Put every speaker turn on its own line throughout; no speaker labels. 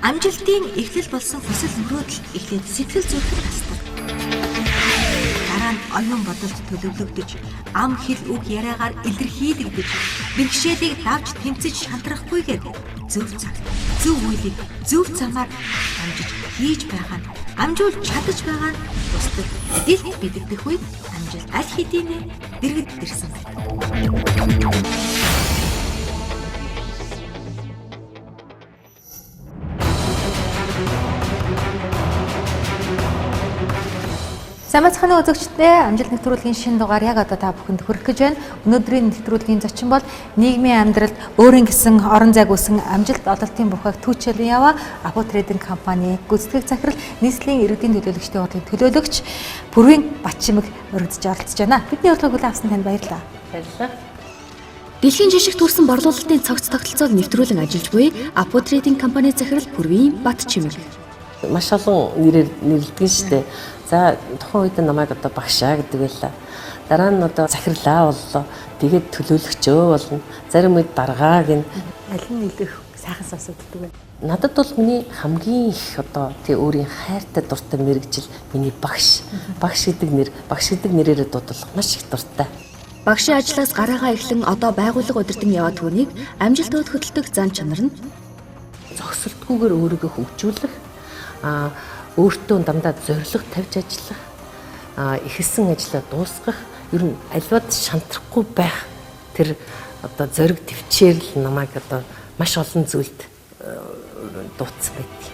Амжилтын эхлэл болсон хүсэл мөрөөдөл эхлээд сэтгэл зүрхэд хасдаг. Дараа нь оюун бодолд төлөвлөгдөж, ам хэл үг яриагаар илэрхийлэгдэж, бэрхшээлийг давж тэмцэж шантрахгүйгээр зөв цаг, зөв үеийг зөв замаар амжиж хийж байгаа нь амжуулж чадаж байгаа нь бусдад дэлд бидэгдэх үед амжилт аль хэдийнэ дэргэд ирсэн байна. Самацханы үзэгчдээ амжилт нэвтрүүлгийн шинэ дугаар яг одоо та бүхэнд хүрэх гэж байна. Өнөөдрийн нэвтрүүлгийн зочин бол нийгмийн амьдралд өөрийн гэсэн орон зайг үүсэн амжилт ололтын бүхэг түүчэлэн яваа Апо Трейдинг компани гүйцэтгэх захирал нийслэлийн иргэдийн төлөөлөгчдийн урлагийн төлөөлөгч Пүрвийн Батчимэг өргөдөж оролцож байна. Бидний урилгыг хүлээн авсан танд баярлалаа.
Баярлалаа.
Дэлхийн жишгт хүрсэн борлуулалтын цогц тогтолцоог нэвтрүүлэн ажиллаж буй Апо Трейдинг компани захирал Пүрвийн Батчимэг.
Маш олон нэрээр нэрлэдэг шүү дээ. За тухайн үед намайг одоо багшаа гэдэг байлаа. Дараа нь одоо захирлаа боллоо. Тэгээд төлөөлөгчөө болно. Зарим үед даргаа гин.
Аль нь нэлээх сайхан сонсогддог вэ?
Надад бол миний хамгийн их одоо тий өөрийн хайртай дуртай мэрэгжил миний багш. Багш гэдэг нэрээр дуудлах маш их дуртай.
Багшийн ажлаас гараагаа эхлэн одоо байгууллага удирдан яваа түүнийг амжилтад хөдөлдөг зан чанар нь
Зогсолтгүйгээр өөрийгөө хөгжүүлэх, өөртөө дандаа зориг тавьж ажиллах, ихэлсэн ажлаа дуусгах, ер нь аливаад шантрахгүй байх тэр одоо зориг төвчээр л намайг одоо маш олон зүйлд дуудсан байдаг.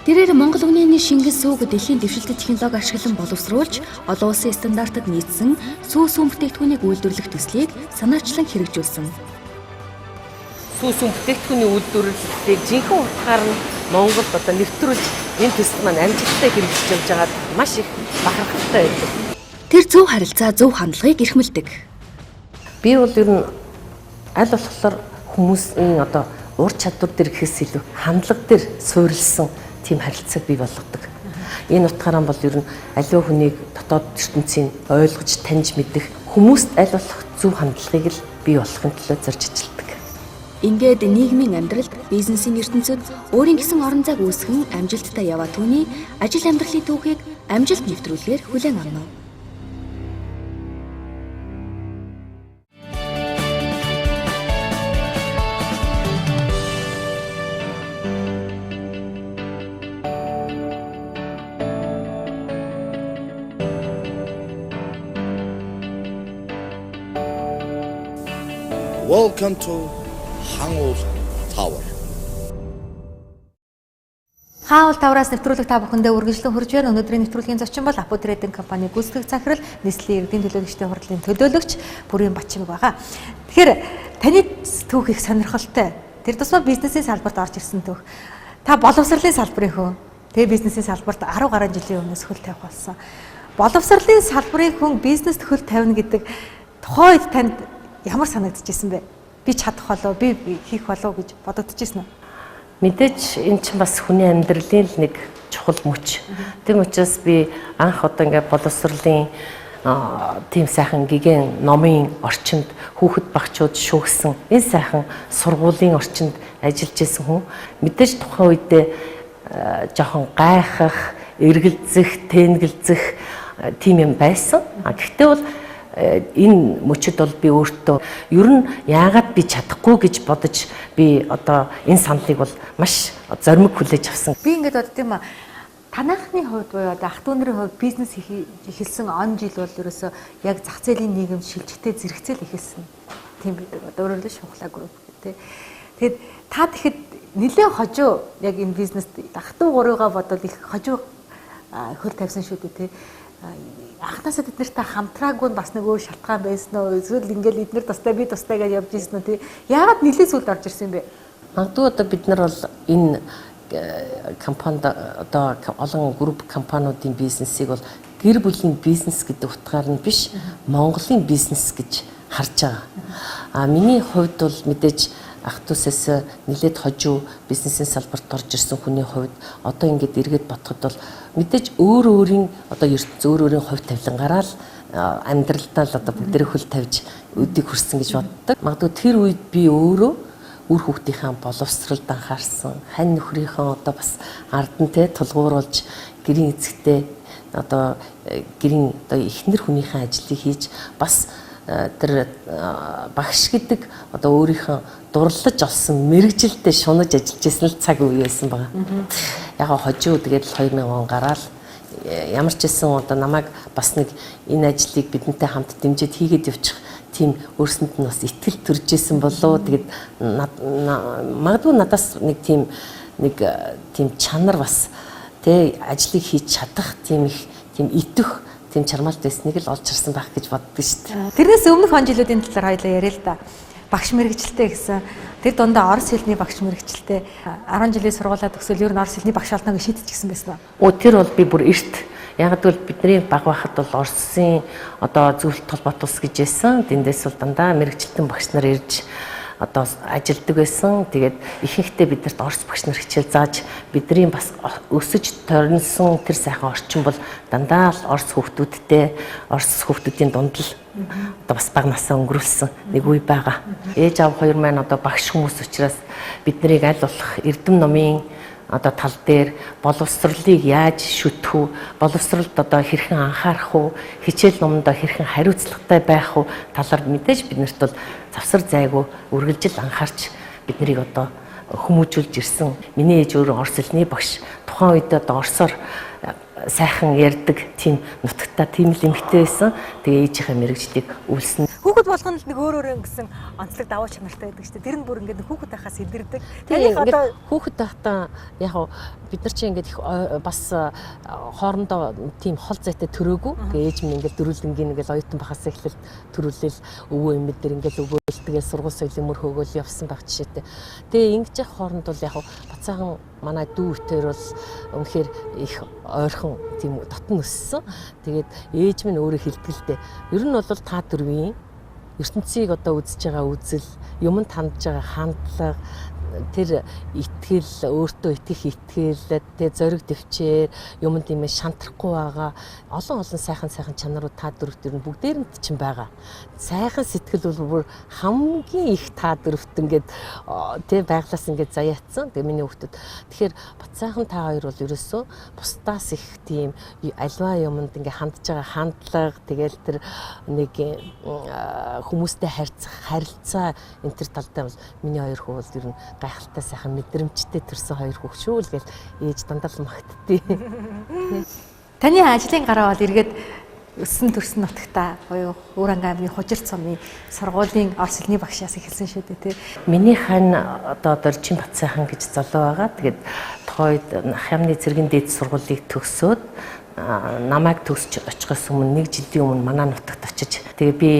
Тэрээр Монгол үнэний шингэн сүүг дэлхийн дэвшилтэт технологи ашиглан боловсруулж, олон улсын стандартад нийцсэн сүү бүтээгдэхүүнийг үйлдвэрлэх төслийг санаачлан хэрэгжүүлсэн.
Сүүс бүтээгдэхүүний үйлдвэрлэлийг жинхэнэ утгаар нь Монголд одоо нэвтрүүлж энэ төсөл маань амжилттай хэрэгжиж явж байгаад маш их бахархалтай байдаг.
Тэр зөв харилцаа, зөв хандлагыг эрхмэлдэг.
Би бол ер нь аль болохоор хүмүүсийн одоо ур чадвар дээр гэхээс илүү хандлага дээр суурилсан тийм харилцааг бий болгодог. Энэ утгаараа бол ер нь аливаа хүнийг дотоод ертөнцийн ойлгож таньж мэдэх хүмүүст аль болох зөв хандлагыг л бий болгохын төлөө зорж ажилладаг.
Ингээд нийгмийн амьдралд бизнесийн ертөнцид өөрийн гэсэн орон зайг үүсгэн амжилттай яваа түүний ажил амьдралын түүхийг амжилт нэвтрүүлгээр хүлээн авна.
Welcome to Hangul Tower.
Хангул тавраас нэвтрүүлэг та бүхэндээ үргэлжлэн хүрж байна. Өнөөдрийн нэвтрүүлгийн зочин бол Апо Трейдинг компани гүйцэтгэх захирал, нийслэлийн иргэдийн төлөөлөгчдийн хурлын төлөөлөгч Пүрвийн Батчимэг байгаа. Тэгэхээр таны түүх их сонирхолтой. Тэр тусмаа бизнесийн салбарт орж ирсэн түүх. Та боловсролын салбарын хүн. Тэгээ бизнесийн салбарт 10 гаруй жилийн өмнөөс хөл тавих болсон. Боловсролын салбарын хүн бизнест хөл тавина гэдэг тухайд танд ямар санагдчихсэн бэ? Би чадах болов, би хийх болов гэж бодогдчихсэн үү?
Мэдээж энэ чинь бас хүний амьдралын л нэг чухал мөч. Тийм учраас би анх одоо ингээд боловсролын тийм сайхан гигэн номын орчинд хүүхэд багчууд шүүгсэн энэ сайхан сургуулийн орчинд ажиллаж исэн хүн мэдээж тухайн үедээ жоохон гайхах, эргэлзэх, тэнгэлзэх тийм юм байсан. Гэхдээ бол энэ мөчөд бол би өөртөө ер нь яагаад би чадахгүй гэж бодож би одоо энэ саналыг бол маш зоримог хүлээж авсан.
Би ингээд бодд юм а. Танайхны хувьд буюу ах トゥ нарын хувьд бизнес эхэлсэн он жил бол ерөөсөө яг зах зээлийн нийгэмд шилжихтэй зэрэгцээл эхэлсэн. Тийм байдаг. Одоо өөрөөр хэлбэл шухлаа групп гэх тээ. Тэгэд та тэгэхэд нэлээд хожуу яг энэ бизнест ах トゥ 3-гаа бодвол их хожуу хөл тавьсан шүү дээ тээ. Анхнаасаа бид нартай хамтраагүй нь бас нэг өөр шалтгаан байсан уу? Эсвэл ингээл эднэр тустай би тустай гэж явж ирсэн үү? Яагаад нэлээд сүлд орж ирсэн юм бэ?
Магадгүй одоо бид нар бол энэ компанид одоо олон групп компаниудын бизнесийг бол гэр бүлийн бизнес гэдэг утгаар нь биш, Монголын бизнес гэж харж байгаа. Миний хувьд бол мэдээж ах トゥ сээс нэлээд хожуу бизнесийн салбарт орж ирсэн хүний хувьд одоо ингээд эргээд бодоход бол мэдээж өөр өөрийн одоо ертөнц өөр өөрийн хувь тавилангаараа л амьдралдаа л одоо бүгдээ хөл тавьж өдийг хүрсэн гэж боддог. Магадгүй тэр үед би өөрөө үр хүүхдийнхээ боловсролд анхаарсан, хань нөхрийнхөө одоо бас ардан те тулгууруулж гэрийн эзэгтэй одоо гэрийн одоо эхнэр хүнийхээ ажлыг хийж бас тэр багш гэдэг одоо өөрийнхөө дурлаж олсон мэрэгжилтэд шунаж ажиллаж байсан л цаг үе байсан байгаа. Яг хожуу тэгээд 2000 он гараад ямар ч байсан одоо намайг бас нэг энэ ажлыг бидэнтэй хамт дэмжиж хийгээд явчих тийм өөрсөнд нь бас итгэл төрж исэн болоо. Тэгээд магадгүй надаас нэг тийм чанар бас тэ ажлыг хийж чадах тийм итэх тийм чармаалт байсныг л олж харсан байх гэж боддог шүү дээ.
Тэрнээс өмнөх он жилүүдийн талаар хоёлаа яриа л да. Багш мэрэгчлээ гэсэн. Тэр дундаа орос хэлний багш мэрэгчлээ 10 жилийн сургуулаа төгсөөл ер нь орос хэлний багш олно гэж шийдчихсэн байсан ба.
Тэр бол би бүр эрт яг л бидний баг байхад бол Оросын одоо зөвлөлт холбоот ус гэж байсан. Тэндээс бол дандаа мэрэгчлэн багш нар ирж одоо ажилдаг байсан. Тэгээд ихэнхдээ биднэрт орос багш нар хичээл зааж бидний бас өсөж торинсон тэр сайхан орчин бол дандаа л орос хүүхдүүдийн дунд л одоо бас баг насаа өнгөрүүлсэн нэг үе байгаа. Ээж аав хоёр маань одоо багш хүмүүс учраас биднийг аль болох эрдэм номын одоо тал дээр боловсролыг яаж шүтэх үү, боловсролд одоо хэрхэн анхаарах уу, хичээл номондоо хэрхэн хариуцлагатай байх уу талаар мэдээж биднэрт бол завсар зайгүй үргэлжил анхаарч биднийг одоо хүмүүжүүлж ирсэн. Миний ээж өөрөө орос хэлний багш. Тухайн үед одоо орсоор сайхан ярьдаг тийм нутагтаа тийм л эмэгтэй байсан. Тэгээ ээжийнхээ мэрэгжлийг үлсэн.
Хүүхэд болгоно л нэг өөр гэсэн онцлог давуу чанартай байдаг шүү дээ. Тэр нь бүр ингээд хүүхэд байхаас илэрдэг.
Таних одоо хүүхэд байхдаа яг бид нар чинь ингээд их бас хоорондоо тийм хол зайтай төрөөгүй. Тэгээ ээж минь ингээд дөрүлдэнгийн ингээд оюутан байхаас эхлэл төрүүлэл өвөө эмэд дэр ингээд өгөөлтгээ сургууль соёлын мөр хөгөөл явсан байх жишээтэй. Тэгээ ингэж явах хооронд бол яг бацаахан манай дүү өтөр бол үнэхээр их ойрхон тийм дотн өссөн. Тэгээд ээж минь өөрөө хэлдэг л дээ. Ер нь бол та дөрвийн ертөнцийг одоо үзэж байгаа үзэл, юмд хандж байгаа хандлага, тэр итгэл, өөртөө итгэх итгэл, тэ зориг төвчээр юмд юм шантрахгүй байгаа олон сайхан чанарууд та дөрөвт ер нь бүгдээрэнд чинь байгаа. Сайхан сэтгэл бол бүр хамгийн их та дөрөвт ингээд тэ байглаас ингээд заяатсан. Тэгээ миний хүүхдүүд. Тэгэхээр бацаахан та хоёр бол ерөөсөө бусдаас их тийм альва юмд ингээд хандж байгаа хандлага, тэгээл тэр нэг хүмүүстэй харилцаа энэ төр талтай бол миний хоёр хүү бол ер нь гайхалтай сайхан мэдрэмжтэй төрсэн хоёр хүүхд шүү л гэж ээж дандаа л магтдээ.
Таны ажлын гараа бол эргээд өссөн төрсөн нутагтаа буюу Өөрангийн аймгийн Хужир цомын сургуулийн орос хэлний багшаас эхэлсэн шүү дээ тий.
Миний хань одоо Доржин Батсайхан гэж залуу байгаа. Тэгээд тухайд Хямны цэргийн дээд сургуулийг төгсөөд намайг төгсөж очихоос өмнө 1 жилийн өмнө манай нутагт очиж тэгээ би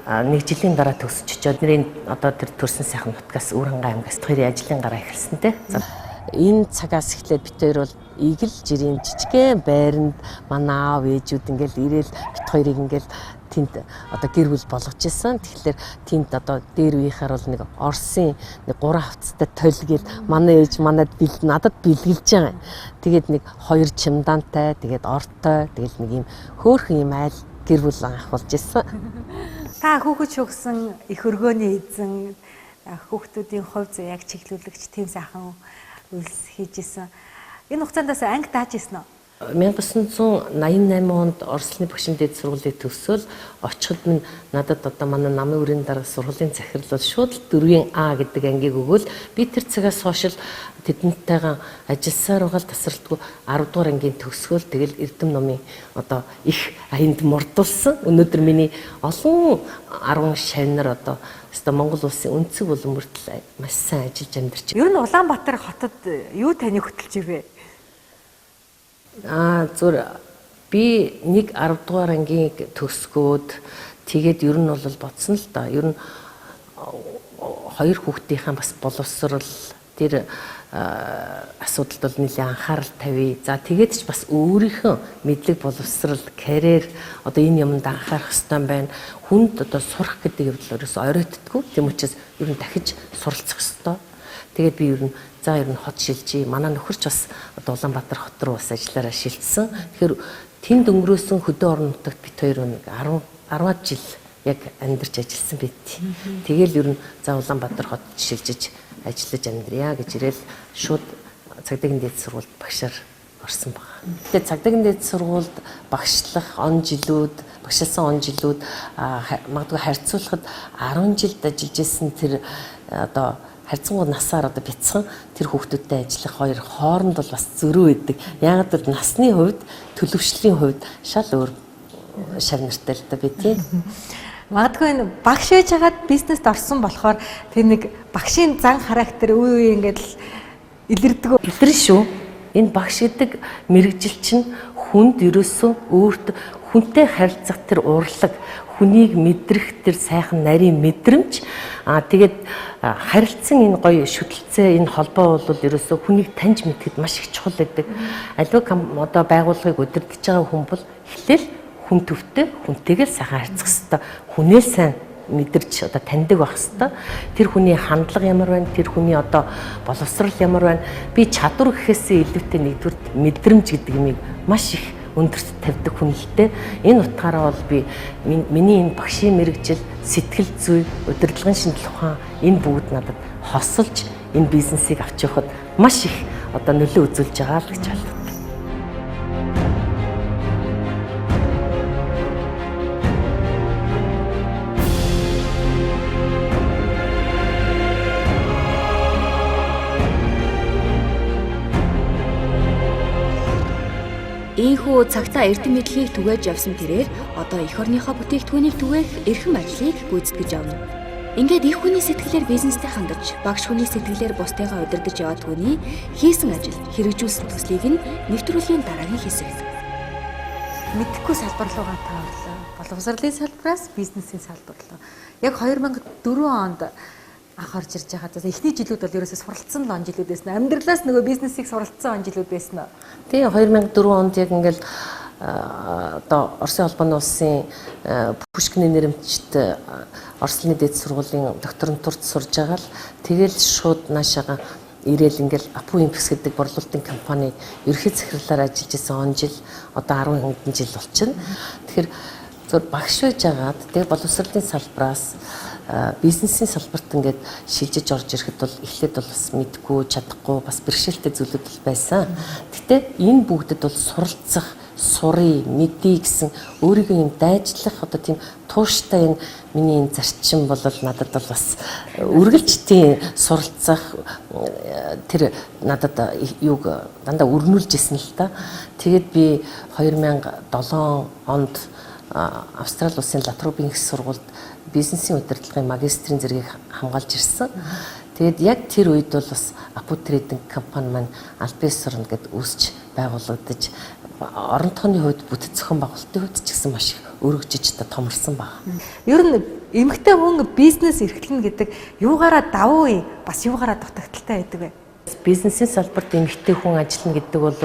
1 жилийн дараа төгсөж очиод нэрийн одоо тэр төрсэн сайхан нутгаас Өөрангийн аймгаас хоёрын ажлын гараа эхэлсэнтэй. Энэ цагаас эхлээд бид хоёр бол игэл жирийн жижигхэн байранд манай аав ээжүүд ингээл ирээл бит хоёрыг ингээл тэнд одоо гэр бүл болгож ирсэн. Тэгэхээр тэнд одоо дээр үеийнхаар бол нэг Оросын нэг 3 хавцтай толгийл манай ээж манад надад бэлгэлж байгаа. Тэгээд нэг 2 чимдаантай, тэгээд ортой, тэгээд нэг юм хөөхөн юм айл гэр бүл анх болж ирсэн.
Та хүүхэд шүгсэн их өргөөний эзэн хүүхдүүдийн хувь зүй яг чиглүүлэгч тийм сайхан үйлс хийж исэн. Энэ хугацаандаас анги дааж исэн үү?
1988 онд Оросны багшийн дээд сургуулийг төгсөөл очиход минь надад одоо манай намын өрийн дарга сургуулийн захирал бол шууд 4-ийн А гэдэг ангийг өгөөл би тэр цагаас хойш тэдэнтэйгээ ажилласаар байгаа тасралтгүй 10 дугаар ангийн төгсгөөл тэгэл эрдэм номын одоо их аянд мордулсан. Өнөөдөр миний олон 10 шавнар одоо Монгол улсын өнцөг болон мөртөл маш сайн ажиллаж амьдарч.
Ер нь Улаанбаатар хотод юу таны хөтөлж ирвэ?
Зүр би 10 дугаар ангийн төгсгөөд тэгээд ер нь бол бодсон л да. Ер нь хоёр хүүхдийнхээ бас боловсрал тэр асуудалд бол нэлээд анхаарал тавья. За тэгээд ч бас өөрийнхөө мэдлэг боловсрал, карьер одоо энэ юмд анхаарах хэрэгтэй байна. Хүнд одоо сурах гэдэг явдал ерөөсөй оройтдаггүй. Тийм учраас ер нь дахиж суралцах хэрэгтэй. Тэгээд би ер нь хот шилжиж, манай нөхөрч бас одоо Улаанбаатар хот руу бас ажиллаараа шилжсэн. Тэгэхээр тэнд өнгөрөөсөн хөдөө орон нутагт бид хоёр нэг 10 жил яг амьдарч ажилласан байт. Тэгэл ер нь Улаанбаатар хот шилжиж ажиллаж амьдрья гэж ирэл шууд цагдаагийн дээд сургуульд багшаар орсон байна. Тэгээд цагдаагийн дээд сургуульд багшлах он жилүүд, багшилсан он жилүүд магадгүй харьцуулахад 10 жилд ажиллаж исэн тэр одоо харьцангуй насаар одоо бяцхан тэр хүүхдүүдтэй ажиллах хоёр хооронд бол бас зөрүү байдаг. Яагаад гэвэл насны хувьд, төлөвшлийн хувьд шал өөр шав нартай л да би тийм.
Магадгүй энэ багш байж хагаад бизнест орсон болохоор тэр нэг багшийн зан характер үе ингээд л илэрдэг.
Илэрнэ шүү. Энэ багш гэдэг мэрэгжил чинь хүнд ерөөсөө өөрт хүнтэй харилцах тэр урлаг, хүнийг мэдрэх тэр сайхан нарийн мэдрэмж тэгээд харилцсан энэ гоё шүтэлцээ энэ холбоо бол ерөөсөө хүнийг таньж мэдхэд маш их чухал байдаг. Аливаа одоо байгууллагыг удирдах байгаа хүн бол эхлээл хүн төвтэй хүнтэйгээ сайхан харьцах хэрэгтэй. Хүнээ сайн мэдэрч одоо таньдаг байх хэрэгтэй. Тэр хүний хандлага ямар байна, тэр хүний одоо боловсрал ямар байна. Би чадвар гэхээсээ илүүтэй нэгдүгээр мэдрэмж гэдэг юмыг маш их өндөрт тавьдаг хүн л дээ. Энэ утгаараа бол би миний энэ багшийн мэрэгжил, сэтгэл зүй, удирдлагын шинжилгээ ухаан энэ бүгд надад хосолж энэ бизнесийг авч явахад маш их одоо нөлөө үзүүлж байгаа л гэж байна.
Ийхүү цагтаа эрдэм мэдлэгийг түгээж явсан тэрээр одоо эх орныхоо бүтээгдэхүүнийг түгээх эрхэм ажлыг гүйцэтгэж явна. Ингээд их хүний сэтгэлээр бизнестэй хандаж, багш хүний сэтгэлээр бусдыгаа удирдах яваад хүний хийсэн ажил, хэрэгжүүлсэн төслийг нь нэвтрүүлгийн дараагийн хэсэг.
Мэдэхгүй салбар руугаа тааруулаа. Боловсролын салбараас бизнесийн салбар руу. Яг 2004 онд анх орж ирж байгаа. Эхний жилүүд бол ерөөсөө суралцсан он жилүүд байсан. Амьдралаас нөгөө бизнесийг суралцсан он жилүүд байсан.
Тэгээ 2004 онд яг ингээл одоо Оросын холбооны улсын Пушкины нэрэмжт Оросын дээд сургуулийн докторантурт сурж байгаа л тэгэл шууд наашаага ирээл ингээл Апуимпс гэдэг борлуулалтын компани ерхий захирлаар ажиллаж исэн он жил одоо 10 хэдэн жил болчихно. Тэгэхээр зөв багш байж агаад тэгээ боловсролын салбараас бизнесийн салбарт ингээд шилжиж орж ирэхэд бол эхлээд бол бас мэдгүй, чадахгүй, бас бэрхшээлтэй зүйлүүд бол байсан. Гэтэ энэ бүгдэд бол суралцах, сурыг, мэдээ гэсэн өөрийгөө юм дайжлах одоо тийм тууштай энэ миний энэ зарчим бол надад бол бас үргэлжтийн суралцах тэр надад юуг дандаа өрнүүлж исэн л та. Тэгээд би 2007 онд Австрали улсын Латрубын их сургуульд бизнесийн удирдлагын магистрийн зэргийг хамгаалж ирсэн. Тэгээд яг тэр үед бол бас Апу трейдинг компани маань албан ёсорно гэд үүсч байгуулагдаж орон тооны хувьд бүтэц зохион байгуулалтын хувьд ч гэсэн маш их өргөжж томорсон баг.
Ер нь эмэгтэй хүн бизнес эрхлэнэ гэдэг юугаараа давуу бас юугаараа дутагдaltaй байдаг вэ?
Бизнесийн салбарт эмэгтэй хүн ажиллана гэдэг бол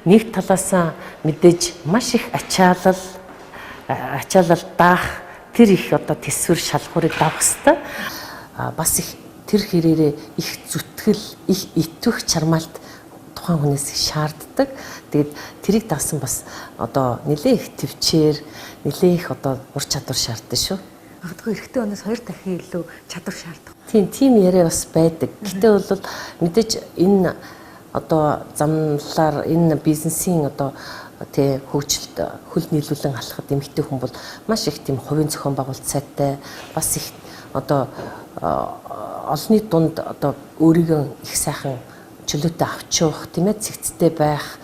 нэг талаасаа мэдээж маш их ачаалал даах тэр их одоо төсвөр шалгуурыг давах хэвээр бас их тэр хэрээрээ их зүтгэл, их итвэх чармаалт тухайн хүнээс шаарддаг. Тэгээд тэрийг даасан бас одоо нэлээ их төвчээр, нэлээ их одоо ур чадвар шаарддаг шүү.
Магадгүй эрэгтэй хүнээс 2 дахин илүү чадвар шаарддаг.
Тийм яриа бас байдаг. Гэтэ бол мэдээж энэ одоо замналаар энэ бизнесийн одоо тэ хөгжилд хөл нийлүүлэн алхахад эмэгтэй хүн бол маш их тийм хувийн зохион байгуулалт сайтай бас их одоо олонний дунд одоо өөрийгөө их сайхан чөлөөтэй авч явах тийм ээ цэгцтэй байх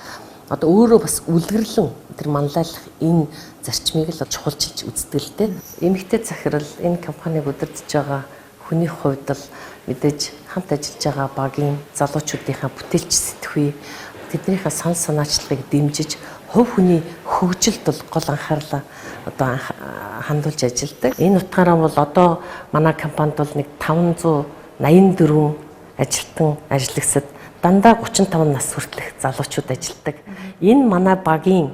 одоо өөрөө бас үлгэрлэн тэр манлайлах энэ зарчмыг л чухалчилж үздэг л дээ. Эмэгтэй захирал энэ компаниг удирдах байгаа хүний хувьд л мэдээж хамт ажиллаж байгаа багийн залуучуудынхаа бүтээлч сэтгхүй тэднийхээ сан санаачлагыг дэмжиж хувь хүний хөгжилд бол гол анхаарлаа одоо хандуулж ажилладаг. Энэ утгаараа бол одоо манай компанид бол нэг 584 ажилтан ажиллагсад дандаа 35 нас хүртэлх залуучууд ажилладаг. Энэ манай багийн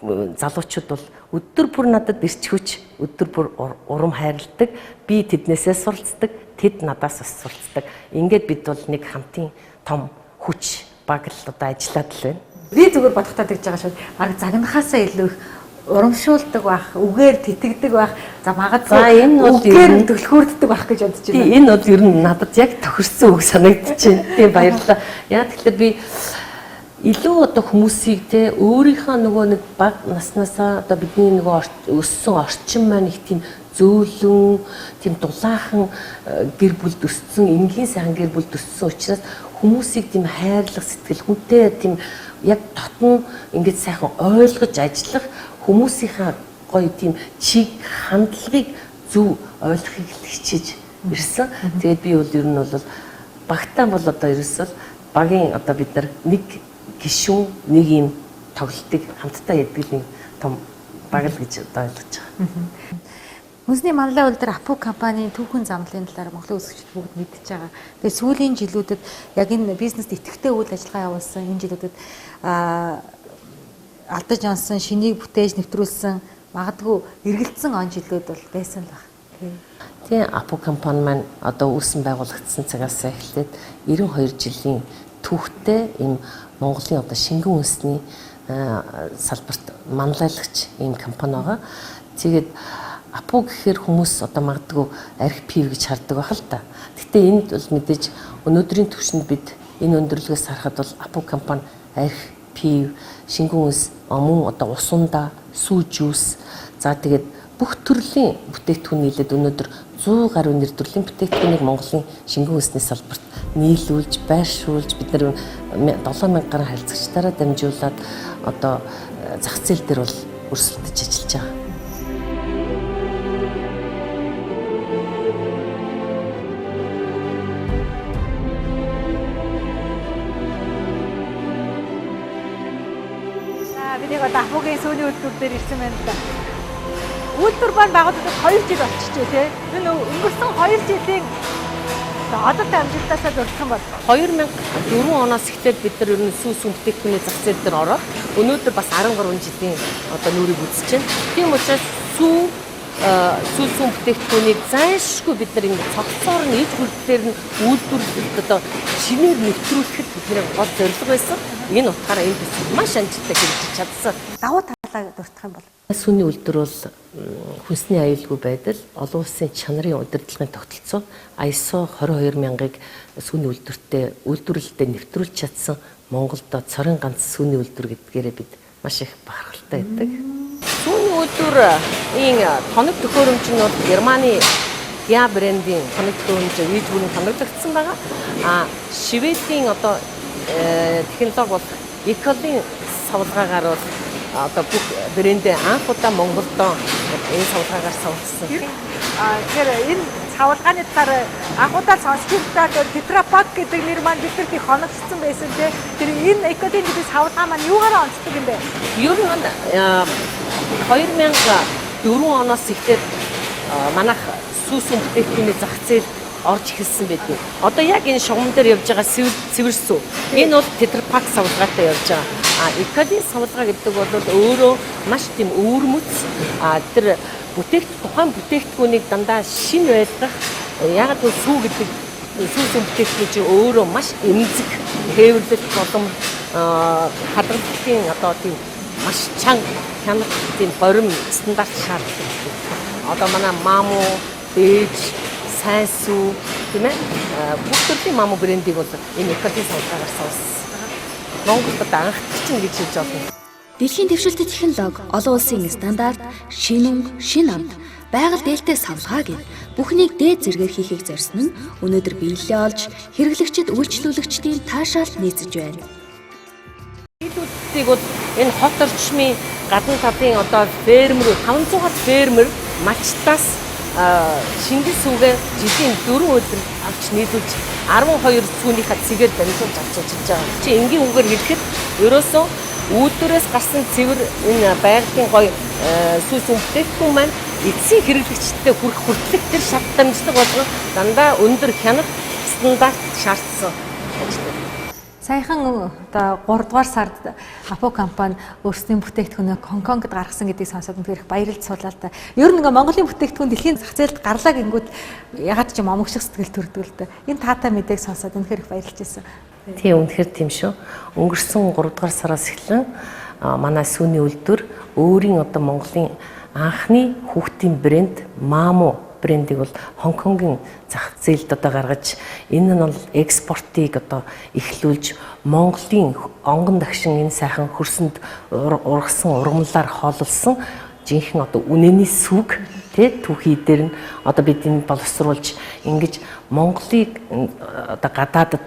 залуучууд бол өдөр бүр надад ирч хүч, өдөр бүр урам хайрладаг. Би тэднээсээ суралцдаг, тэд надаас бас суралцдаг. Ингээд бид бол нэг хамтын том хүч баг л одоо ажиллаад л байна.
Би зүгээр бодохтаа тэгж байгаа шүү. Арга загнахаасаа илүү их урамшуулдаг байх, үгээр тэтгдэг байх. За магадгүй
За, энэ бол
үгээр төлхөөрддөг байх гэж бодож байна.
Энэ бол ер нь надад яг тохирсон үг санагдаж байна. Тийм баярлалаа. Яа тэгэхээр би илүү одоо хүмүүсийг те өөрийнхөө нөгөө нэг баг наснаасаа одоо бидний нөгөө өссөн орчин маань их тийм зөөлөн, тийм дулаахан гэр бүлд өссөн, энгийн сайхан гэр бүлд өссөн учраас хүмүүсийг тийм хайрлах сэтгэл, хүнтэй тийм яг дотн ингэж сайхан ойлгож ажиллах, хүмүүсийнхаа гоё тийм чиг хандлагыг зөв ойлгохыг хичээж ирсэн. Тэгээд би бол ер нь бол багтаа бол одоо ерөөсөл багийн одоо бид нар нэг гишүүн нэг юм тоглолтыг хамтдаа яддаг нэг том баг л гэж одоо ойлгож байгаа.
Үндэсний манлай улс дээр Апу компанийн түүхэн замлын талаар Монголын үзэгчид бүгд мэдж байгаа. Тэгээд сүүлийн жилүүдэд яг энэ бизнест идэвхтэй үйл ажиллагаа явуулсан энэ жилүүдэд алдаж онсон, шинийг бүтээж нэвтрүүлсэн, магадгүй эргэлцсэн он жилүүд бол байсан л байна.
Тийм Апу компани маань одоо үүсэн байгуулагдсан цагаас эхлээд 92 жилийн түүхтэй ийм Монголын одоо шингэн үндэсний салбарт манлайлагч ийм компани байгаа. Тэгээд Апу гэхээр хүмүүс одоо магадгүй арх пив гэж хардаг байх л та. Гэтэ энд бол мэдээж өнөөдрийн түвшинд бид энэ өндөрлөгөөс харахад бол Апу компани арх пив, шингэн үндэс, мөн одоо усунда, сүү жуус, за тэгээд бүх төрлийн бүтээгдэхүүн нийлээд өнөөдөр 100 гаруй нэр төрлийн бүтээгдэхүүнийг Монголын шингэн үндэсний салбарт нийлүүлж, байршуулж бид нар 7000 гаруй харилцагчдаараа дамжуулаад одоо зах зээл дээр бол өрсөлдөж ажиллаж байгаа.
Апугийн сүүлийн үйлдвэр дээр ирсэн байна л да. Үйлдвэр маань байгуулагдаад 2 жил болчихжээ тий. Энэ өнгөрсөн 2 жилийн одод амжилтаасаа зөрчсөн бол
2004 оноос эхлээд бид нар ер нь сүүс бүтээгдэхүүний зах зээл дээр ороод өнөөдөр бас 13 жилийн одоо нүрийг үзэж байна. Тийм учраас сүүс бүтээгдэхүүнийг зайлшгүй бид нар ингэ цогцоор нь иж хүрдээр нь үйлдвэрлэлд одоо шинээр нэвтрүүлэхэд бидний гол зорилго байсан. Энэ утгаараа энэ бүс маш амжилттай хэрэгжиж чадсан.
давуу талаа дуртах юм бол
Сүүний үйлдвэр бол хүнсний аюулгүй байдал, олон улсын чанарын удирдлагын тогтолцоо ISO 22000-ыг сүүний үйлдвэртээ үйлдвэрлэлдээ нэвтрүүлж чадсан Монголд цорын ганц сүүний үйлдвэр гэдгээрээ бид маш их бахархалтай байдаг. Сүүний үйлдвэрийн тоног төхөөрөмж нь бол Германы GEA брендийн тоног төхөөрөмж иж бүрэн тоноглогдсон байгаа. Шведийн одоо технологи бол Эколын савлгаагаар бол одоо бүх брэндээ анх удаа Монголд энэ савлгаагаар савлцсан.
Тэгэхээр энэ савлгааны талаар анх удаа сонсчихлаа Тетрапак гэдэг нэр маань бидэрт их хоногдсон байсан те. Тэр энэ Эколын гэдэг савлгаа маань юугаараа онцлог юм бэ?
Ер нь 2004 оноос эхлээд манайх сүүс бүтээгдэхүүний зах зээл орж эхэлсэн байдаг. Одоо яг энэ шугам дээр явж байгаа цэвэрсүү. Энэ бол Тетрапак савлгаатай явж байгаа. Эколын савлгаа гэдэг бол өөрөө маш тийм өвөрмөц. Тэр тухайн бүтээгдэхүүнийг дандаа шин байлгах. Яг л сүү гэдэг сүүс бүтээгдэхүүн чинь өөрөө маш эмзэг, тээвэрлэх болон хадгалалтын одоо тийм маш чанга хянах тийм борим стандарт шаарддаг. Одоо манай Мамо, Дээж, сайн сүү тийм ээ бүх төрлийн маму брендийг бол энэ Эколын савлгаагаар савлсан. Монголд анхдагч гэж хэлж байна.
Дэлхийн дэвшилтэт технологи, олон улсын стандарт, шин өнгө, шин амт, байгаль дээлтэй савлгаа гэд бүхнийг дээд зэргээр хийхийг зорьсон нь өнөөдөр биелэлээ олж хэрэглэгчид үйлчлүүлэгчдийн таашаалд нийцэж байна.
Нийтүүдийг бол энэ хот орчмын гадна талын одоо фермер 500-аад фермер малчтаас шингэн сүүгээ жилийн 4 өдөр авч нийлүүлж 12 сүүнийхээ цэгээр дамжуулж авч ажиллаж байгаа. Чи энгийн үгээр хэлэхэд ерөөсөө үйлдвэрээс гарсан цэвэр энэ байгалийн гоё сүүс бүтээгдэхүүн маань эцсийн хэрэглэгчдэд хүрэх хүртэлх тэр шат дамжлага болгон дандаа өндөр хянах стандарт шаардсан ажил.
Саяхан одоо 3 дугаар сард Апу компани өөрсдийн бүтээгдэхүүнээ Гонконгод гаргасан гэдгийг сонсоод үнэхээр баярлж суулаа л да. Ер нь Монголын бүтээгдэхүүн дэлхийн зах зээлд гарлаа гингүүд ягаад ч юм омогших сэтгэл төрдөг л да. Энэ таатай мэдээг сонсоод үнэхээр их баярлж байсан.
Тийм үнэхээр тийм шүү. Өнгөрсөн 3 дугаар сараас эхлэн манай сүүний үйлдвэр өөрийн одоо Монголын анхны хүүхдийн брэнд Mamo брендийг бол Хонконгийн зах зээлд одоо гаргаж энэ нь бол экспортыг одоо эхлүүлж Монголын онгон дагшин энэ сайхан хөрсөнд ургасан ургамлаар хооллсон жинхэнэ одоо үнэний сүг түүхий дээр нь одоо бид энэ боловсруулж ингэж Монголыг одоо гадаадад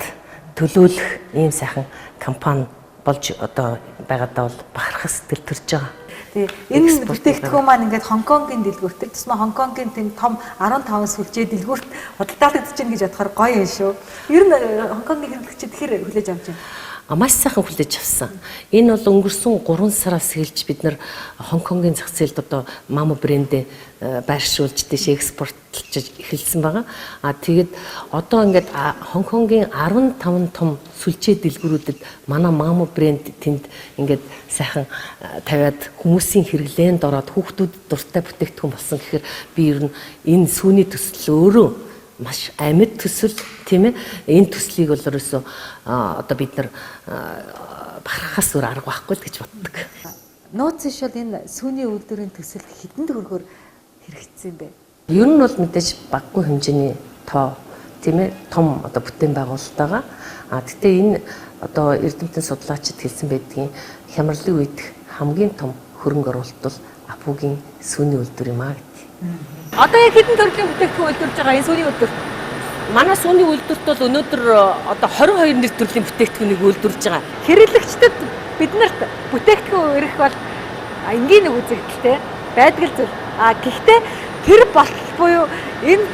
төлөөлөх ийм сайхан компани болж одоо байгаадаа бол бахархах сэтгэл төрж байгаа.
Тэгээ энэ бүтээгдэхүүн маань ингээд Хонконгийн дэлгүүрт тусмаа Хонконгийн тийм том 15 сүлжээ дэлгүүрт худалдаалагдаж байна гэж бодохоор гоё юм шүү. Ер нь Хонконгийн хэрэглэгчид тэгэхээр хүлээж авч байна.
Маш сайхан хүлээж авсан. Энэ бол өнгөрсөн 3 сараас эхэлж бид нар Хонконгийн зах зээлд одоо Mamo брэндээ байршуулж тийш экспортлж эхэлсэн байгаа. Тэгээд одоо ингээд Хонконгийн 15 том сүлжээ дэлгүүрүүдэд манай Mamo брэнд тэнд ингээд сайхан тавиад хүмүүсийн хэрэглээнд ороод хүүхдүүд дуртай бүтээгдэхүүн болсон гэхээр би ер нь энэ сүүний төсөл өөрөө маш амьд төсөл тийм ээ. Энэ төслийг бол ерөөсөө одоо бид нар бахархаас өөр арга байхгүй л гэж боддог.
Нууц иш бол энэ сүүний үйлдвэрийн төсөлд хэдэн төгрөгөөр хэрэгжсэн юм бэ?
Ер нь бол мэдээж баггүй хэмжээний тоо тийм ээ том одоо бүтээн байгуулалт байгаа. Гэхдээ энэ одоо эрдэмтэн судлаачид хэлсэн байдгийн хямралын үед хамгийн том хөрөнгө оруулалт бол Апугийн сүүний үйлдвэр юм аа гэдэг.
Одоо яг хэдэн төрлийн бүтээгдэхүүн үйлдвэрлэж байгаа энэ сүүний үйлдвэр?
Манай сүүний үйлдвэрт бол өнөөдөр одоо 22 нэр төрлийн бүтээгдэхүүнийг үйлдвэрлэж байгаа.
Хэрэглэгчдэд биднэрт бүтээгдэхүүн өрөх бол энгийн нэг үзэгдэлтэй байдаг л зүйл. Гэхдээ тэр болтол буюу энэ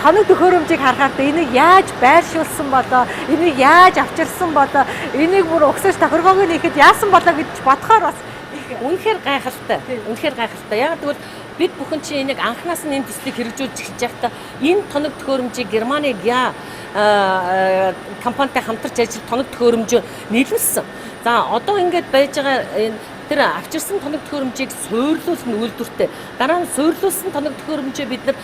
тоног төхөөрөмжийг харахаар энийг яаж байршуулсан болоо, энийг яаж авчирсан болоо, энийг бүр угсаж тохиргоог нь ихэд яасан болоо гэж бодохоор бас
үнэхээр гайхалтай. Үнэхээр гайхалтай. Яг тэгвэл бид бүхэн чинь энийг анханаас нь энэ төслийг хэрэгжүүлж эхэлж байхдаа энэ тоног төхөөрөмжийг Германы GIA компанитай хамтарч ажиллаж тоног төхөөрөмжөө нийлүүлсэн. За одоо ингэж байж байгаа тэр авчирсан тоног төхөөрөмжийг суйрлуулсан үйлдвэртэй. Дараа нь суйрлуулсан тоног төхөөрөмжөө бид нар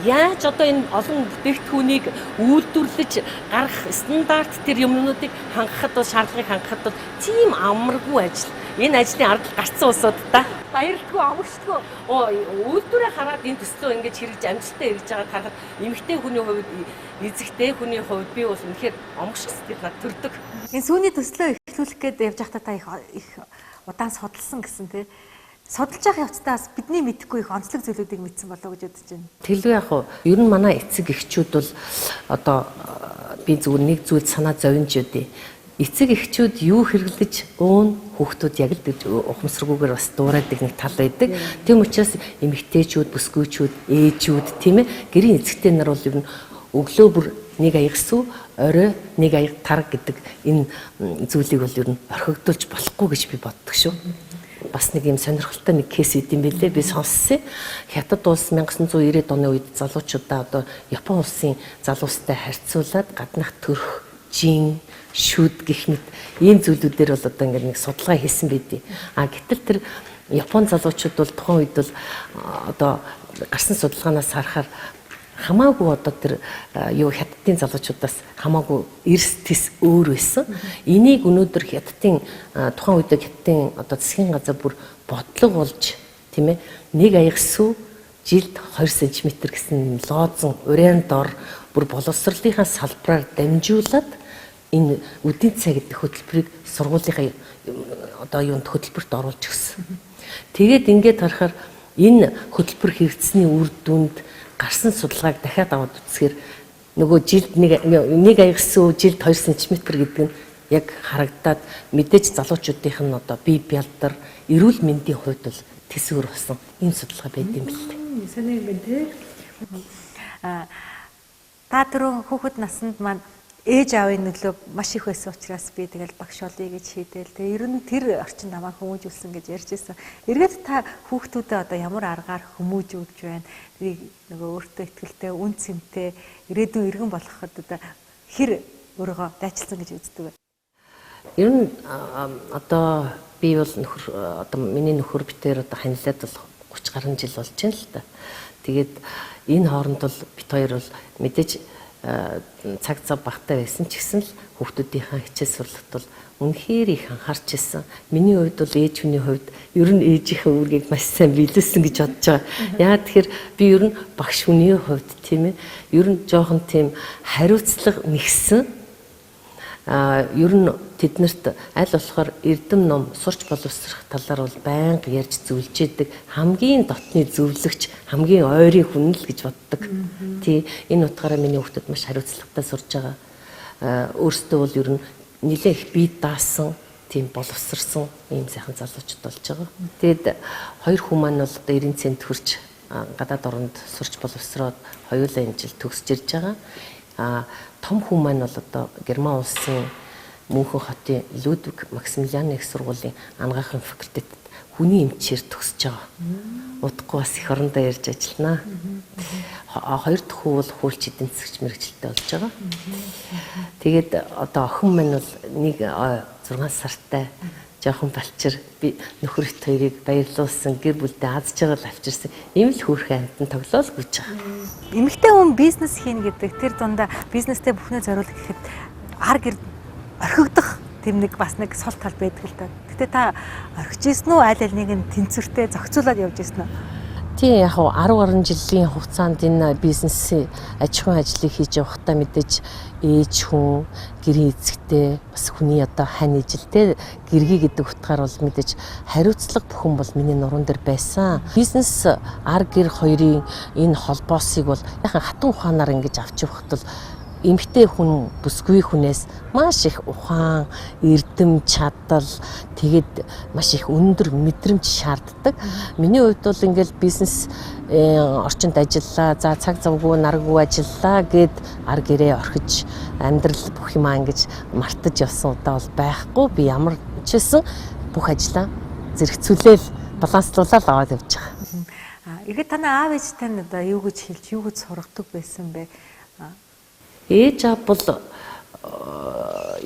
яаж одоо энэ олон бүтээгдэхүүнийг үйлдвэрлэж гарах стандарт тэр юмнуудыг хангахад бол шаардлагыг хангахад бол тийм амаргүй ажил. Энэ ажлын арга гарцсан улсууд та баярлтгүй амарчтгүй үйлдвэрээ хараад энэ төслөө ингэж хэрэгж амжилттай хэрэгж байгааг харахад эмэгтэй хүний хувьд эзэгтэй хүний хувьд би бол үнэхээр омгших сэтгэл над төрдөг.
Энэ сүүний төслөө эхлүүлэх гээд явж байхдаа та их удаан судалсан гэсэн тий. Судалж явах явцдаа бас бидний мэдэхгүй их онцлог зүйлүүдийг мэдсэн болоо гэж бодож байна.
Тэлгүй яг уу ер нь манай эцэг эхчүүд бол одоо би зүгээр нэг зүйл санаа зовж үдээ. Эцэг эхчүүд юу хэрэглэж уун хүүхдүүд яг л ухамсаргүйгээр бас дуурайд нэг тал байдаг. Тийм учраас эмэгтэйчүүд, бүсгүйчүүд, ээжүүд тийм ээ гэрийн эцэгтэй нар бол ер нь өглөө бүр нэг аяг сүү, орой нэг аяг тарг гэдэг энэ зүйлийг бол ер нь орхигдуулж болохгүй гэж би боддог шүү. Бас нэг юм сонирхолтой нэг кейс идэм билээ би сонссон. Хятад улс 1990-ад оны үед залуучуудаа одоо Япон улсын залуустай харьцуулаад гаднах төрх, жин шүд гэх мэт ийм зүйлүүдээр бол одоо ингээд нэг судалгаа хийсэн байдیں۔ Гэтэл тэр Япон залуучууд бол тухайн үед бол одоо гарсан судалгаанаас харахаар хамаагүй одоо тэр хятадын залуучуудаас хамаагүй эрс тис өөр байсан. Энийг өнөөдөр хятадын тухайн үед хятадын одоо засгийн газар бүр бодлого болж тийм ээ нэг аяг сүү жилд 2 см гэсэн лоозон уран дор бүр боловсролынхаа салбараар дамжуулаад энэ үдийн цай гэдэг хөтөлбөрийг сургуулийнхаа одоо юунд хөтөлбөрт оруулж өгсөн. Тэгээд ингээд харахаар энэ хөтөлбөр хэрэгжсэний үр дүнд гарсан судалгааг дахиад аваад үзэхээр нөгөө жилд нэг аягсуу жилд 2 см гэдэг нь яг харагдаад мэдээж залуучуудынх нь одоо бие бялдар эрүүл мэндийн хувьд бол тэсвэр болсон ийм судалгаа байд юм билээ.
Санаа юм байна тий. Та түрүү хүүхэд наснд маань ээж аавын нөлөө маш их байсан учраас би тэгэл багш олъё гэж шийдээл. Тэгээ ер нь тэр орчинд намайг хүмүүжүүлсэн гэж ярьж байсан. Эргээд та хүүхдүүдэд одоо ямар аргаар хүмүүжүүлж байна? Тэрийг нөгөө өөртөө ихтэй, үн цэнтэй ирээдүйн иргэн болгоход одоо хэр өөрийгөө дайчилсан гэж үздэг вэ?
Ер нь одоо би бол нөхөр одоо миний нөхөр битээр одоо ханилаад бол 30 гаруй жил болж байна л да. Тэгээд энэ хооронд бол бит хоёр бол мэдээж цаг зав багтаа байсан ч гэсэн л хүүхдүүдийнхээ хичээл сурлагт бол үнэхээр их анхаарч ирсэн. Миний хувьд бол ээж хүний хувьд ер нь ээжийнхээ үүргийг маш сайн биелүүлсэн гэж бодож байгаа. Яагаад тэгэхээр би ер нь багш хүний хувьд тийм ээ ер нь жоохон тийм хариуцлага нэгсэн. Ер нь тэднэрт аль болохоор эрдэм ном сурч боловсрох талаар бол байнга ярьж зөвлөж идэг хамгийн дотны зөвлөгч хамгийн ойрын хүн л гэж боддог. Тий энэ утгаараа миний хүүхдүүд маш хариуцлагатай сурж байгаа. Өөрсдөө бол ер нь нэлээд их бие даасан тийм боловсрсан ийм сайхан залуучууд болж байгаа. Тэгэд хоёр хүн маань бол одоо 90 цент хүрч гадаад оронд сурч боловсроод хоёулаа энэ жил төгсөж ирж байгаа. Том хүн маань бол одоо Герман улсын Мөнхөн хотын Людвиг Максимилианы их сургуулийн анагаахын факультетд хүний эмчээр төгсөж байгаа. Удахгүй бас их орондоо ярьж ажиллана. Хоёр дахь хүү бол хуульч эдийн засагч мэргэжилтэй болж байгаа. Тэгээд одоо охин маань бол нэг 6 сартай жоохон балчир би нөхөр их хоёрыг баярлуулсан гэр бүлдээ аз жаргал авчирсан ийм л хөөрхөн амтан тоглоол гүйж байгаа.
Эмэгтэй хүн бизнес хийнэ гэдэг тэр дундаа бизнестэй бүхнээ зориулах гэхэд ар гэр орхигдох тэр нэг бас нэг сул тал байдаг л да. Гэтэ та орхиж ирсэн үү аль аль нэг нь тэнцвэртэй зохицуулаад явж ирсэн үү?
Тийм яг 10 гаруй жилийн хугацаанд энэ бизнесийн аж ахуйн ажлыг хийж явахдаа мэдээж ээж хүн гэрийн эзэгтэй бас хүний одоо хань ижилтэй гэргий гэдэг утгаар бол мэдээж хариуцлага бүхэн бол миний нуруунд дээр байсан. Бизнес ар гэр хоёрын энэ холбоосыг бол яхан хатан ухаанаар ингэж авч явахд бол эмэгтэй хүн бүсгүй хүнээс маш их ухаан, эрдэм, чадал тэгээд маш их өндөр мэдрэмж шаарддаг. Миний хувьд бол ингээл бизнес орчинд ажиллаа, за цаг завгүй, наргүй ажиллаа гэд ар гэрээ орхиж амьдрал бүх юмаа ингэж мартаж явсан удаа бол байхгүй. Би ямар ч байсан бүх ажлаа зэрэгцүүлээл баланслуулаад аваад явж байгаа.
Ихэд танай аав ээж тань одоо юу гэж хэлж, юу гэж сургадаг байсан бэ?
Ээж аав бол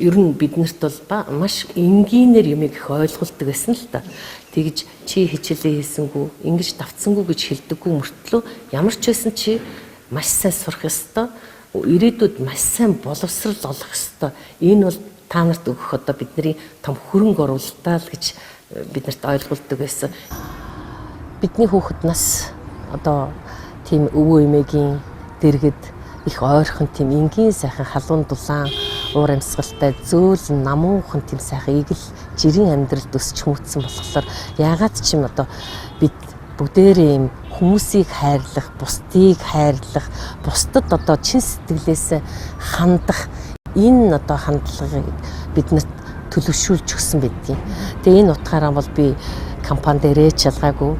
ер нь биднэрт бол маш энгийнээр юмыг их ойлголдог байсан л та. Тэгж чи хичээлээ хийсэнгүү, ингэж давтсангүй гэж хэлдэггүй мөртлөө ямар ч байсан чи маш сайн сурах ёстой. Ирээдүйд маш сайн боловсрал олох ёстой. Энэ бол та нарт өгөх одоо бидний том хөрөнгө оруулалтаа л гэж биднэрт ойлголдог байсан. Бидний хүүхэд нас одоо тийм өвөө эмээгийн дэргэд их ойрхон тийм энгийн сайхан халуун дулаан уур амьсгалтай зөөлөн намуухан тийм сайхан игэл жирийн амьдралд өсч хүмүүцсэн болохоор яагаад ч юм одоо бид бүгдээрээ юм хүмүүсийг хайрлах, бусдыг хайрлах, бусдад одоо чин сэтгэлээс хандах энэ одоо хандлагыг биднэрт төлөвшүүлж өгсөн байдгийг. Тэгээ энэ утгаараа бол би компани дээрээ ч ялгаагүй,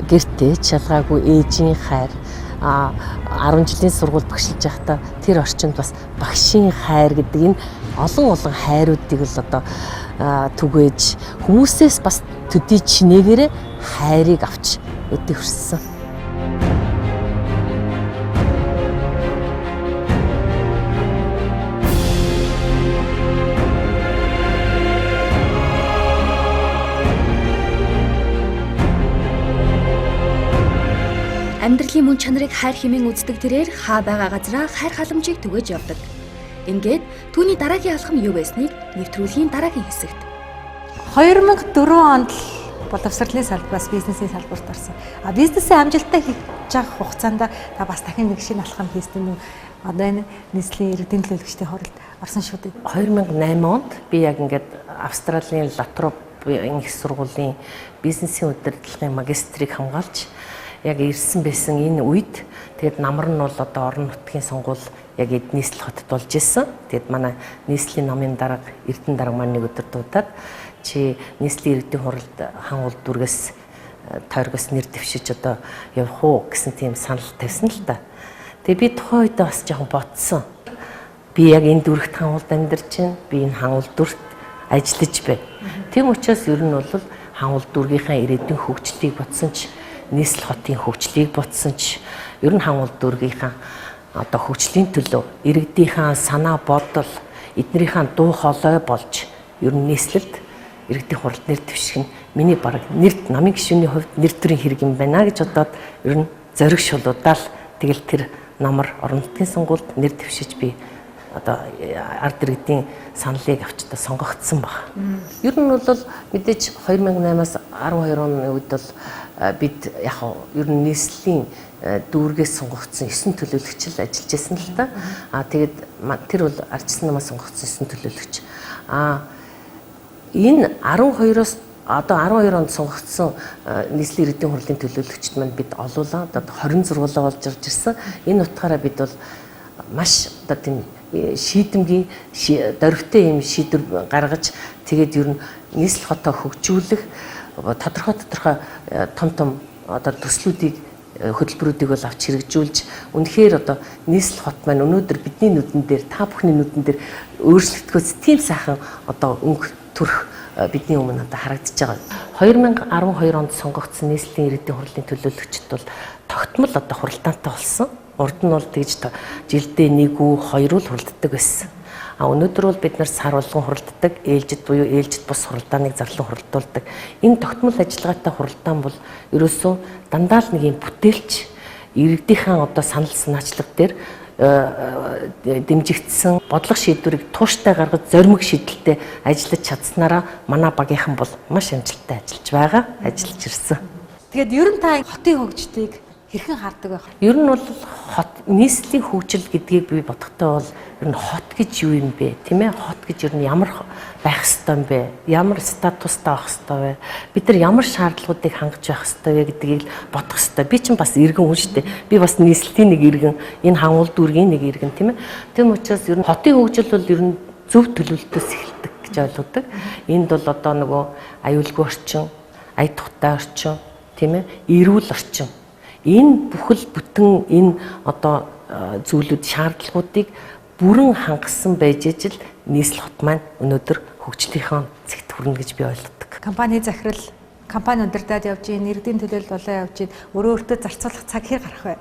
гэртээ ч ялгаагүй ээжийн хайр 10 жилийн сургууль багшилж байхдаа тэр орчинд бас багшийн хайр гэдэг энэ олон хайруудыг л одоо түгээж хүмүүсээс бас төдий чинээгээрээ хайрыг авч өдөө хүрсэн.
Амьдралын мөн чанарыг хайр хэмээн үздэг тэрээр хаа байгаа газраа хайр халамжийг түгэж явдаг. Ингээд түүний дараагийн алхам юу байсныг нэвтрүүлгийн дараагийн хэсэгт.
2004 онд боловсролын салбараас бизнесийн салбарт орсон. Бизнесийн амжилттай хийж байгаа хугацаанд та бас дахин нэг шинэ алхам хийсэн нь одоо энэ нийслэлийн иргэдийн төлөөлөгчдийн хоролд орсон шүү дээ.
2008 онд би яг ингээд Австралийн Латроп их сургуулийн бизнесийн удирдлагын магистрийг хамгаалж яг ирсэн байсан энэ үед тэгээд намар нь бол одоо орон нутгийн сонгуул яг нийслэл хотод болж исэн. Тэгээд манай нийслэлийн номын дарга Эрдэнэ дарга маань нэг өдөр дуудаад чи нийслэлийн иргэдийн хуралд хан улд дүргээс тойргоос нэр дэвшиж одоо явах уу гэсэн тийм санал тавьсан л та. Тэгээд би тухайн үед бас жоохон бодсон. Би яг энэ дүргт хан улд амьдарч байна. Би энэ хан улд дүрт ажиллаж байна. Тийм учраас ер нь бол хан улд дүргийнхаа ирээдүйн хөгжлийг бодсон ч нийслэл хотын хөгжлийг бодсон ч ер нь хан улд дүргийнхаа одоо хөгжлийн төлөө иргэдийнхаа санаа бодол эднэрийнхээ дуу хоолой болж ер нь нийслэлд иргэдийн хуралд нэр дэвших нь миний бараг нэр намын гишүүний хувьд нэр төрийн хэрэг юм байна гэж бодоод ер нь зориг шулуудаал тэгэл тэр намар орон нутгийн сонгуульд нэр дэвшиж би одоо ард иргэдийн саналыг авчдаа сонгогдсон баг. Ер нь бол мэдээж 2008-аас 12 оны үед бол бид яг ер нь нийслэлийн дүүргээс сонгогдсон 9 төлөөлөгч л ажиллаж байсан л да. Тэгээд тэр бол ардчилсан намаас сонгогдсон 9 төлөөлөгч. Энэ 12-оос одоо 12 онд сонгогдсон нийслэлийн иргэдийн хурлын төлөөлөгчд маань бид олуулаа одоо 26-аа болж ирж ирсэн. Энэ утгаараа бид бол маш одоо тийм шийдэмгийн дөрвтэй юм шийдвэр гаргаж тэгээд ер нь нийслэл хотоо хөгжүүлэх тодорхой том одоо төслүүдийг хөтөлбөрүүдийг бол авч хэрэгжүүлж үнэхээр одоо нийслэл хот маань өнөөдөр бидний нүдэн дээр та бүхний нүдэн дээр өөрчлөгдөхөөс тийм сайхан одоо өнгө төрх бидний өмнө одоо харагдаж байгаа. 2012 онд сонгогдсон нийслэлийн иргэдийн хурлын төлөөлөгчд бол тогтмол одоо хуралдаантай болсон. Урд нь бол тэгж жилдээ 1 үү 2 л хуралддаг байсан. Өнөөдөр бол бид нар сар болгон хуралддаг, ээлжид буюу ээлжид бус хуралдааныг зарлан хуралдуулдаг. Энэ тогтмол ажиллагаатай хуралдаан бол ерөөсөө дандаа л нэг юм бүтээлч иргэдийнхэн одоо санал санаачлаг дээр дэмжигдсэн бодлого шийдвэрийг тууштай гаргаж зоримог шийдэлтэй ажиллаж чадсанараа манай багийнхан бол маш амжилттай ажиллаж байгаа, ажиллаж ирсэн.
Тэгээд ер нь та хотын хөгжлийг хэрхэн хардаг байх?
Ер нь бол хот нийслэлийн хөгжил гэдгийг би бодохдоо бол ер нь хот гэж юу юм бэ? Тийм ээ? Хот гэж ер нь ямар байх ёстой юм бэ? Ямар статустай байх ёстой вэ? Бид нар ямар шаардлагуудыг хангаж байх ёстой вэ гэдгийг л бодох ёстой. Би чинь бас иргэн хүн шүү дээ. Би бас нийслэлийн нэг иргэн, энэ хангул дүүргийн нэг иргэн тийм ээ? Тийм учраас ер нь хотын хөгжил бол ер нь зөв төлөвлөлтөөс эхэлдэг гэж ойлгодог. Энд бол одоо нөгөө аюулгүй орчин, ая тухтай орчин, тийм ээ? Эрүүл орчин. Энэ бүхэл бүтэн энэ одоо зүйлүүд шаардлагуудыг бүрэн хангасан байж ижил нийслэл хот маань өнөөдөр хөгжлийнхөө зэгт хүрнэ гэж би ойлгодог.
Компани захирал, компани удирдаад явж гин, иргэдийн төлөөлөл болоо явж гин, өөртөө зарцуулах цаг хэр гарах вэ?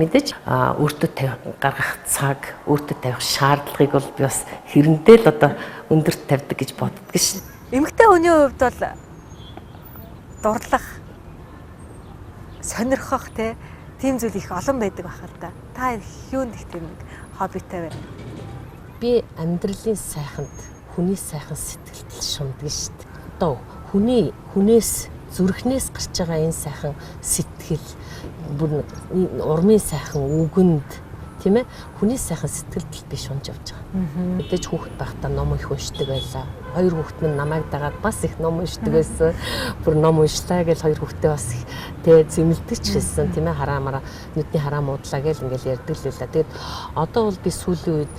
Мэдээж өөртөө гаргах цаг, өөртөө тавих шаардлагыг бол би бас хэрэндээ л одоо өндөрт тавьдаг гэж боддог шин.
Эмэгтэй хүний хувьд бол дурлах, сонирхох тийм зүйл их олон байдаг байх л да. Та юунд их тийм нэг хоббитай вэ?
Би амьдралын сайханд хүний сайхан сэтгэлдэл шунддаг шүү дээ. Одоо хүнээс зүрхнээс гарч байгаа энэ сайхан сэтгэл бүр урмын сайхан үгэнд тийм ээ хүний сайхан сэтгэлдэл би шунж явж байгаа. Мэдээж хүүхэд байхдаа ном их уншдаг байлаа. 2 хүүхэд минь намайг дагаад бас их ном уншдаг байсан. Бүр ном уншлаа гэж 2 хүүхдээ бас зэмлдэг ч гэсэн тийм ээ хараамаараа нүдний хараа муудлаа гэж ингээл ярьдаг л байлаа. Тэгээд одоо бол би сүүлийн үед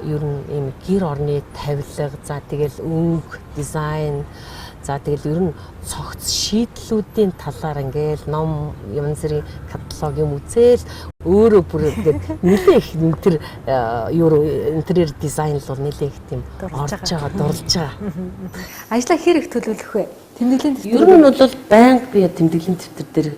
ер нь ийм гэр орны тавилга, за тэгэл өнгө, дизайн, за тэгэл ер нь цогц шийдлүүдийн талаар ингээл ном янз бүрийн каталог юм үзэл өөрөө бүр ингээд нэлээ их тэр интерьер дизайн л бол нэлээ их тийм орж байгаа, дурлж байгаа.
Ажлаа хэр их төлөвлөх вэ? Тэмдэглэлийн дэвтэр.
Ер нь бол байнга би тэмдэглэлийн дэвтэр дээр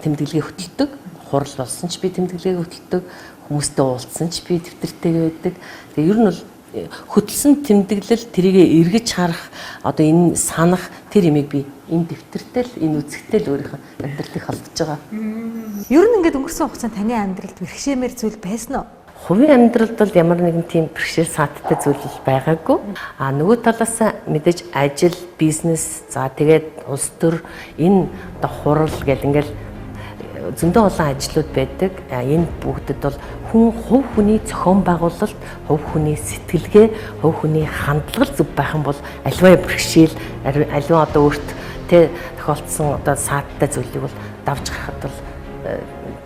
тэмдэглэгээ хөтэлдэг. Хурал болсон ч би тэмдэглэгээ хөтэлдэг. Хүмүүстэй уулзсан ч би дэвтэртэйгээ байдаг. Тэгээ ер нь бол хөтөлсөн тэмдэглэл тэрийгэ эргэж харах одоо энэ санах тэр имийг би энэ дэвтэртэй л энэ үзэгтэй л өөрийнхөө амьдралыг холбож байгаа.
Ер нь ингээд өнгөрсөн хугацаанд таны амьдралд бэрхшээмээр зүйл байсан уу?
Хувийн амьдралд бол ямар нэгэн тийм бэрхшээл сааттай зүйл байгаагүй. Нөгөө талаас мэдээж ажил, бизнес, за тэгээд улс төр энэ одоо хурал гэл ингээл зөндөө олон ажлууд байдаг. Энэ бүгдэд бол хувь хүний зохион байгуулалт, хувь хүний сэтгэлгээ, хувь хүний хандлага зөв байх юм бол аливаа бэрхшээл, аливаа одоо өөрт тохиолдсон одоо сааттай зүйлийг бол давж гарахад бол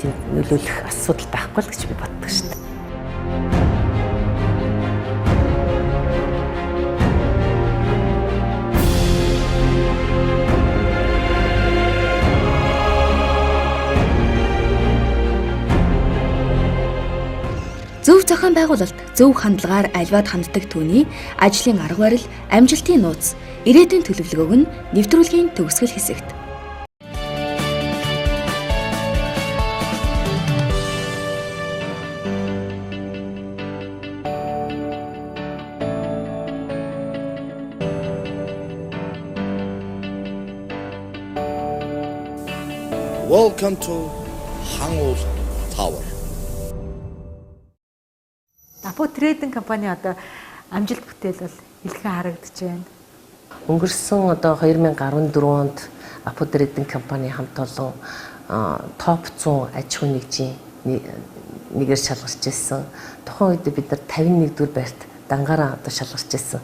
тийм нөлөөлөх асуудал байхгүй л гэж би боддог шүү дээ.
Зөв зохион байгуулалт, зөв хандлагаар альваад ханддаг түүний ажлын арга барил, амжилтын нууц, ирээдүйн төлөвлөгөөг нь нэвтрүүлгийн төгсгөл хэсэгт.
Welcome to 항우 타워.
Апо трейдинг компани одоо амжилт бүтээл бол илхэн харагдаж байна.
Өнгөрсөн одоо 2014 онд Апо трейдинг компани хамт олон топ 100 аж ахуйн нэгжийн нэгээр шалгарч ирсэн. Тухайн үед бид нар 51-р байрт дангаараа одоо шалгарч ирсэн.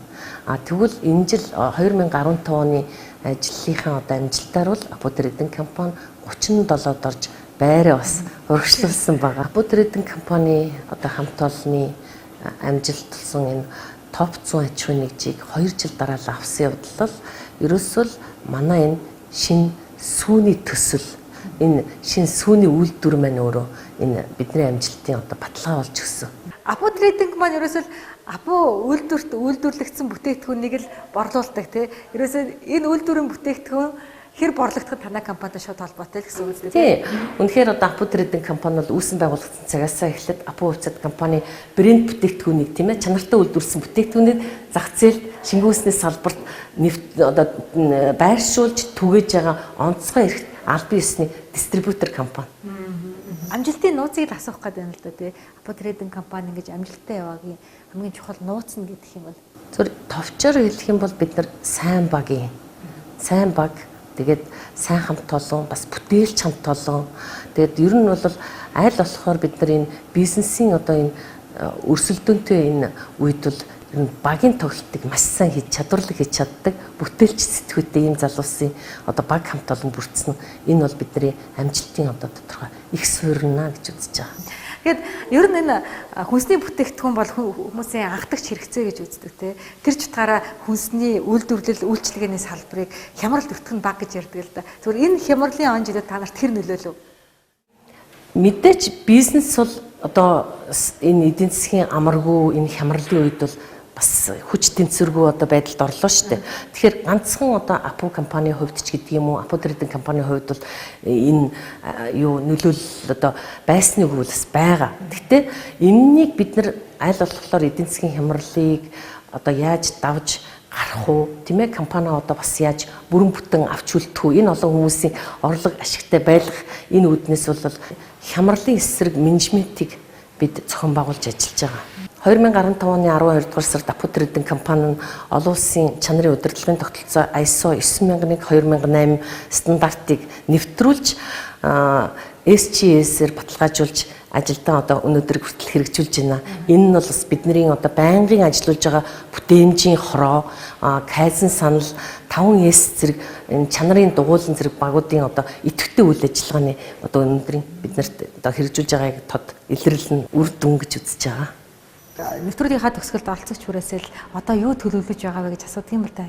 Тэгвэл энэ жил 2015 оны ажлынхаа одоо амжилтаар бол Апо трейдинг компани 37-д орж байраа бас урагшлуулсан байгаа. Апо трейдинг компани одоо хамт олонны амжилт болсон энэ топ 100 аж ахуйн нэгжийг 2 жил дараалал авсан явдал бол ерөөсөө манай энэ шинэ сүүний төсөл, энэ шинэ сүүний үйлдвэр маань өөрөө энэ бидний амжилтын одоо баталгаа болж өгсөн.
Апо трейдинг маань ерөөсөө Апо үйлдвэрлэгдсэн бүтээгдэхүүнийг л борлуулдаг тий. Ерөөсөө энэ үйлдвэрийн бүтээгдэхүүн хэр борлогдоход танай компанид шууд холбоотой л гэсэн үг үү?
Тий. Үнэхээр одоо Апо трейдинг компани бол үүсэн байгуулагдсан цагаас эхлээд Апо хувьцат компани брэнд бүтээгдэхүүнийг тийм ээ чанартай үйлдвэрлэсэн бүтээгдэхүүнийг зах зээлд шингүүлсний салбарт одоо байршуулж түгээж байгаа онцгой эрхт аль биесний дистрибьютор компани.
Амжилтын нууцыг л асуух гэдэг юм л да тий. Апо трейдинг компани ингэж амжилттай яваагийн хамгийн чухал нууц нь гэдэг юм бол
зөв товчоор хэлэх юм бол бид нар сайн баг, тэгээд сайн хамт олон, бас бүтээлч хамт олон. Тэгээд ер нь бол аль болохоор бид нар энэ бизнесийн одоо энэ өрсөлдөөнтэй энэ үед бол ер нь багийн тоглолтыг маш сайн хийж чадварлаг хийж чаддаг бүтээлч сэтгүүтэй ийм залуусын одоо баг хамт олон бүрдсэн энэ бол бидний амжилтын одоо тодорхой их суурина гэж үзэж байгаа.
Тэгэхээр ер нь энэ хүнсний бүтээгдэхүүн бол хүмүүсийн анхдагч хэрэгцээ гэж үздэг тий. Тэр ч утгаараа хүнсний үйлдвэрлэл үйлчлэгээний салбарыг хямралд өртөх нь баг гэж ярьдаг л да. Зүгээр энэ хямралын он жилд та нарт хэр нөлөөлөв?
Мэдээж бизнес бол одоо энэ эдийн засгийн амаргүй энэ хямралын үед бол бас хүч тэнцвэргүй одоо байдалд орлоо шүү дээ. Тэгэхээр ганцхан одоо Апо компани хувьд ч гэдэг юм уу, Апо трейдинг компани хувьд бол энэ юу нөлөөлөл одоо байсны үг бас байгаа. Гэхдээ энэнийг бид нар аль болохоор эдийн засгийн хямралыг одоо яаж давж гарах уу, тийм ээ, компани одоо бас яаж бүрэн бүтэн авч үлдэх үү, энэ олон хүмүүсийн орлого ашигтай байлгах энэ үүднээс бол хямралын эсрэг менежментийг бид зохион байгуулж ажиллаж байгаа. 2015 оны 12 дугаар сард Апо трейдинг компани нь олон улсын чанарын удирдлагын тогтолцоо ISO 9001/2008 стандартыг нэвтрүүлж SGS-ээр баталгаажуулж ажилдаа одоо өнөөдөр хүртэл хэрэгжүүлж байна. Энэ нь бол бас бидний одоо байнгын ажиллаж байгаа бүтээмжийн хороо, кайзен санал, 5S зэрэг энэ чанарын дугуйлан зэрэг багуудын одоо идэвхтэй үйл ажиллагааны одоо өнөөдрийн биднэрт одоо хэрэгжүүлж байгааг тод илэрлэл нь үр дүн гэж үзэж байгаа.
Нэвтрүүлгийнхаа төгсгөлд олцогч хүрээсэл одоо юу төлөвлөж байгаа вэ гэж асуудаг юм л да.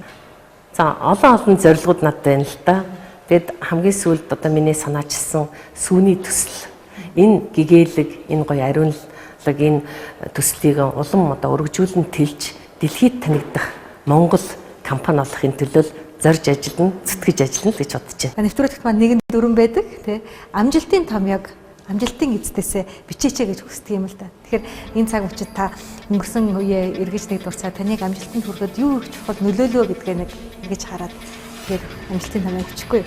За олон зорилгууд надад байна л да. Тэгэд хамгийн сүүлд одоо миний санаачилсан сүүний төсөл, энэ гэгээлэг, энэ гоё ариунлаг энэ төслийг улам одоо өргөжүүлэн тэлж дэлхийд танигдах Монгол компани олохын төлөө зорж ажиллана, зүтгэж ажиллана гэж бодож байна.
Нэвтрүүлэгт маань нэгэн дүрэн байдаг тий. Амжилтын томьёог амжилтын эздээсээ бичээч гэж хүсдэг юм л да. Тэгэхээр энэ цаг үчид та өнгөрсөн үеэ эргэж нэг дурсаа таныг амжилтанд хүрэхэд юу их чухал нөлөөлөө гэдгээ нэг ингэж хараад тэгэхээр амжилтын томьёог бичихгүй.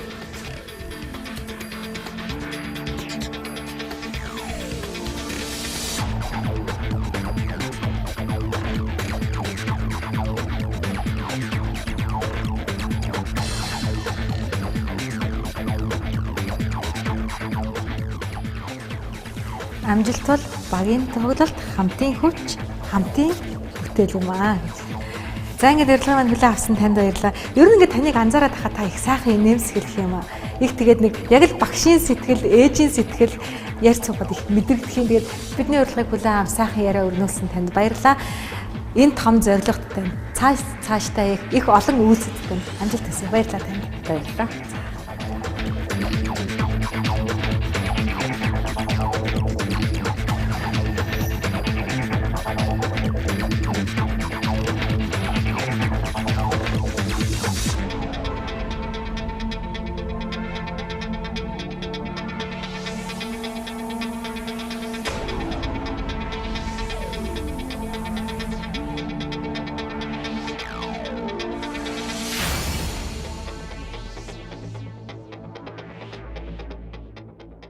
Амжилт бол багийн тоглолт, хамтын хүч, хамтын бүтээл юм аа. За ингээд ярилцлага маань хүлээн авсан танд баярлалаа. Ер нь ингээд таныг анзаараад хахад та их сайхан нэмс хэлэх юм аа. Их тэгээд нэг яг л багшийн сэтгэл, ээжийн сэтгэл ярьж суугаад их мэдрэгдэх юм. Тэгээд бидний урилгыг хүлээн авсан сайхан яриа өрнүүлсэн танд баярлалаа. Энэ том зорилгот тань цаашдаа их олон үйлсэд тань амжилт хүсье. Баярлалаа танд.
Баярлалаа.